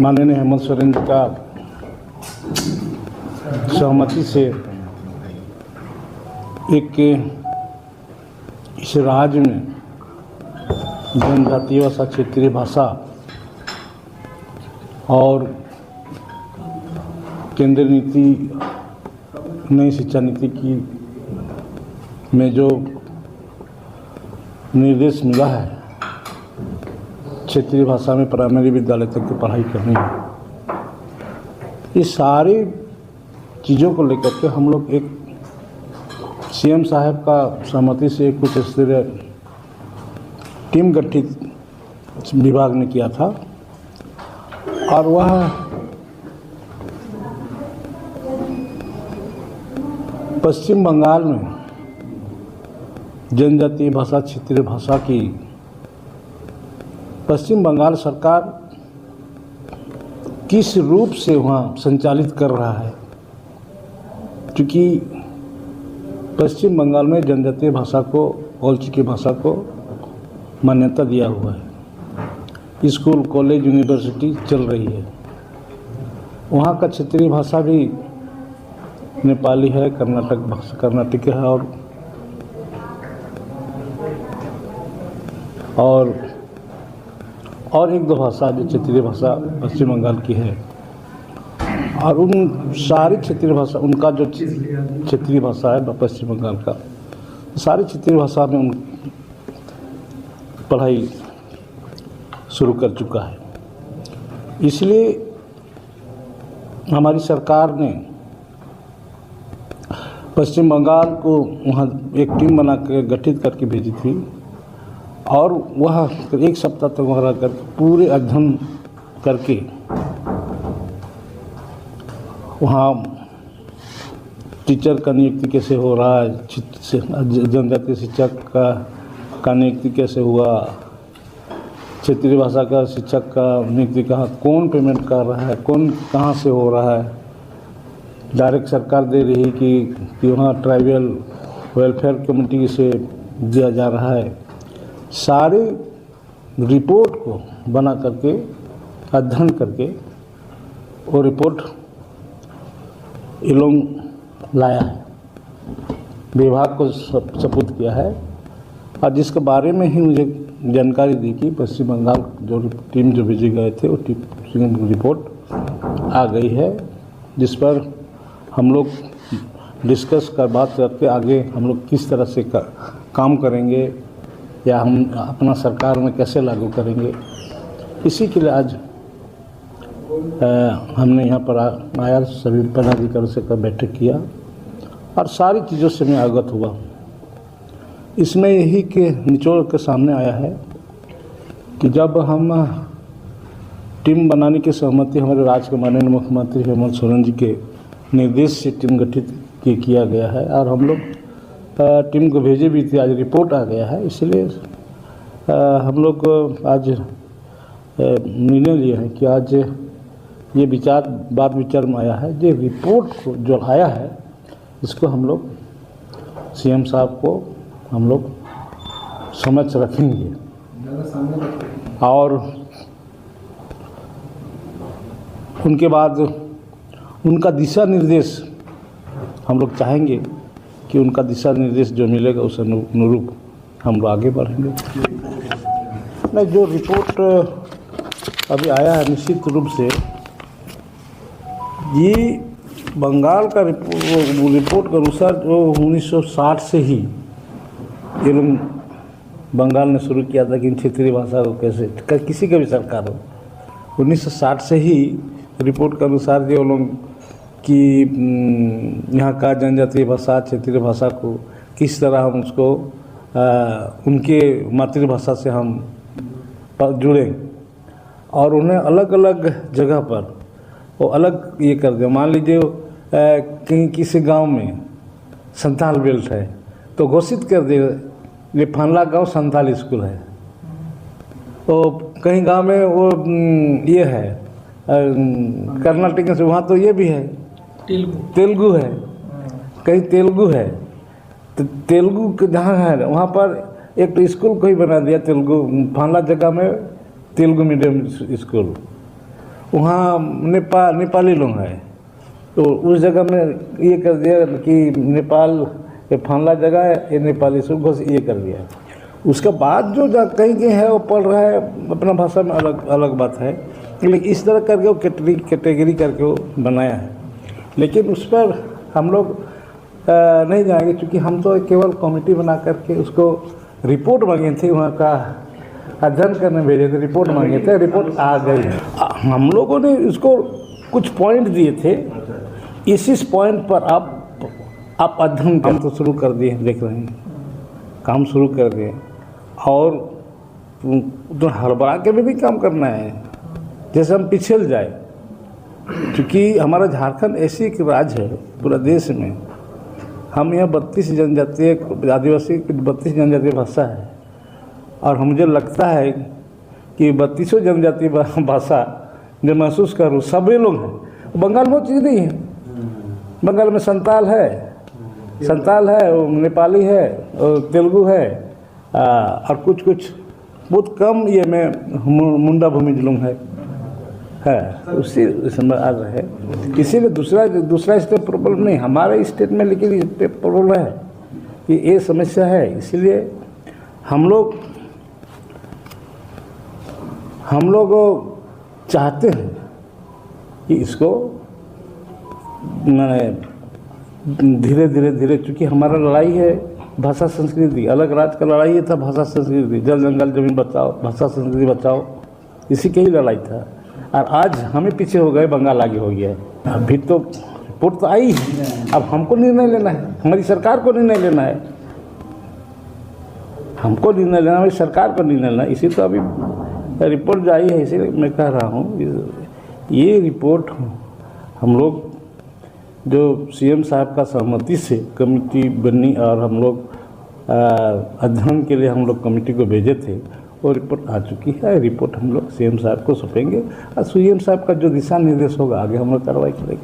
माननीय हेमंत सोरेन जी का सहमति से एक इस राज्य में जनजातीय भाषा, क्षेत्रीय भाषा और केंद्रीय नीति, नई शिक्षा नीति की में जो निर्देश मिला है क्षेत्रीय भाषा में प्राइमरी विद्यालय तक की पढ़ाई करनी है, ये सारी चीज़ों को लेकर के हम लोग एक सीएम साहब का सहमति से कुछ इस तरह टीम गठित विभाग ने किया था और वह पश्चिम बंगाल में जनजातीय भाषा, क्षेत्रीय भाषा की पश्चिम बंगाल सरकार किस रूप से वहाँ संचालित कर रहा है, क्योंकि पश्चिम बंगाल में जनजातीय भाषा को, ओल्ची की भाषा को मान्यता दिया हुआ है। स्कूल, कॉलेज, यूनिवर्सिटी चल रही है। वहाँ का क्षेत्रीय भाषा भी नेपाली है, कर्नाटक है और एक दो भाषा जो क्षेत्रीय भाषा पश्चिम बंगाल की है। और उन सारी क्षेत्रीय भाषा, उनका जो क्षेत्रीय भाषा है पश्चिम बंगाल का, सारी क्षेत्रीय भाषा में उन पढ़ाई शुरू कर चुका है। इसलिए हमारी सरकार ने पश्चिम बंगाल को वहाँ एक टीम बना कर गठित करके भेजी थी और वह एक सप्ताह तक वहाँ रहकर पूरे अध्ययन करके वहाँ टीचर का नियुक्ति कैसे हो रहा है, जनजातीय शिक्षक का नियुक्ति कैसे हुआ, क्षेत्रीय भाषा का शिक्षक का नियुक्ति कहाँ, कौन पेमेंट कर रहा है, कौन कहाँ से हो रहा है, डायरेक्ट सरकार दे रही कि वहाँ ट्राइबल वेलफेयर कमेटी से दिया जा रहा है। सारे रिपोर्ट को बना करके अध्ययन करके वो रिपोर्ट ये लोग लाया है, विभाग को सपुर्द किया है और जिसके बारे में ही मुझे जानकारी दी कि पश्चिम बंगाल जो टीम जो भेजे गए थे वो टीम रिपोर्ट आ गई है, जिस पर हम लोग डिस्कस कर बात करके आगे हम लोग किस तरह से काम करेंगे या हम अपना सरकार में कैसे लागू करेंगे। इसी के लिए आज हमने यहाँ पर आया, सभी पदाधिकारियों से बैठक किया और सारी चीज़ों से मैं अवगत हुआ। इसमें यही के निचोड़ के सामने आया है कि जब हम टीम बनाने की सहमति हमारे राज्य के माननीय मुख्यमंत्री हेमंत सोरेन जी के निर्देश से टीम गठित किया गया है और हम लोग टीम को भेजे भी थे। आज रिपोर्ट आ गया है, इसलिए हम लोग आज निर्णय लिए हैं कि आज ये बात विचार में आया है, जो रिपोर्ट को जो आया है इसको हम लोग सीएम साहब को हम लोग समझ रखेंगे और उनके बाद उनका दिशा निर्देश हम लोग चाहेंगे कि उनका दिशा निर्देश जो मिलेगा उस अनुरूप हम लोग आगे बढ़ेंगे। नहीं, जो रिपोर्ट अभी आया है निश्चित रूप से ये बंगाल का रिपोर्ट के अनुसार जो 1960 से ही ये लोग बंगाल ने शुरू किया था कि क्षेत्रीय भाषा को कैसे, किसी का भी सरकार हो, 1960 से ही रिपोर्ट के अनुसार जो लोग कि यहाँ का जनजातीय भाषा, क्षेत्रीय भाषा को किस तरह हम उसको उनके मातृभाषा से हम जुड़ें और उन्हें अलग अलग जगह पर वो अलग ये कर दे। मान लीजिए कहीं किसी गांव में संथाल बेल्ट है तो घोषित कर दे ये फनला गांव संथाल स्कूल है। तो कहीं गांव में वो ये है कर्नाटक से, वहाँ तो ये भी है तेलुगु है, कहीं तेलुगु है। तो तेलुगु के जहाँ है वहाँ पर एक तो स्कूल को ही बना दिया तेलुगु, फनला जगह में तेलुगु मीडियम स्कूल। वहाँ नेपाली लोग हैं, तो उस जगह में ये कर दिया कि नेपाल ये फलाना जगह है, ये नेपाली से घोष ये कर दिया। उसके बाद जो कहीं है वो पढ़ रहा है अपना भाषा में, अलग अलग बात है, लेकिन इस तरह करके वो कैटेगरी करके वो बनाया है। लेकिन उस पर हम लोग नहीं जाएंगे, क्योंकि हम तो केवल कमेटी बना करके उसको रिपोर्ट मांगे थे, वहाँ का अध्ययन करने भेजे थे, रिपोर्ट मांगे थे, रिपोर्ट आ गई। हम लोगों ने इसको कुछ पॉइंट दिए थे, इस पॉइंट पर आप अध्ययन काम तो शुरू कर दिए, देख रहे हैं काम शुरू कर दिए, और तो हड़बड़ा के भी नहीं काम करना है जैसे हम पिछल जाए, क्योंकि हमारा झारखंड ऐसी एक राज्य है पूरा देश में। हम यहाँ 32 जनजातीय आदिवासी 32 जनजातीय भाषा है, और मुझे लगता है कि 32 जनजातीय भाषा जो महसूस करूँ सभी लोग हैं। बंगाल में वो चीज़ नहीं है, बंगाल में संताल है, नेपाली है, तेलुगु है, और कुछ बहुत कम ये में मुंडा भूमिज लोग है उसी समय आ रहे हैं। इसीलिए दूसरा स्टेट प्रॉब्लम नहीं हमारे स्टेट में, लेकिन प्रॉब्लम है कि ये समस्या है। इसीलिए हम लोग चाहते हैं कि इसको धीरे धीरे, क्योंकि हमारा लड़ाई है भाषा संस्कृति, अलग राज्य का लड़ाई था भाषा संस्कृति, जल जंगल जमीन बचाओ, भाषा संस्कृति बचाओ, इसी की ही लड़ाई था। और आज हमें पीछे हो गए, बंगाल आगे हो गया है। अभी तो रिपोर्ट तो आई, अब हमको निर्णय लेना है, हमारी सरकार को निर्णय लेना है, हमको निर्णय लेना, हमारी सरकार को निर्णय लेना। इसी तो अभी रिपोर्ट जो आई है, इसीलिए मैं कह रहा हूँ ये रिपोर्ट हम लोग जो सीएम साहब का सहमति से कमेटी बनी, और हम लोग अध्ययन के लिए हम लोग कमेटी को भेजे थे, वो रिपोर्ट आ चुकी है। रिपोर्ट हम लोग सीएम साहब को सौंपेंगे, और सीएम साहब का जो दिशा निर्देश होगा आगे हम लोग कार्रवाई करेंगे।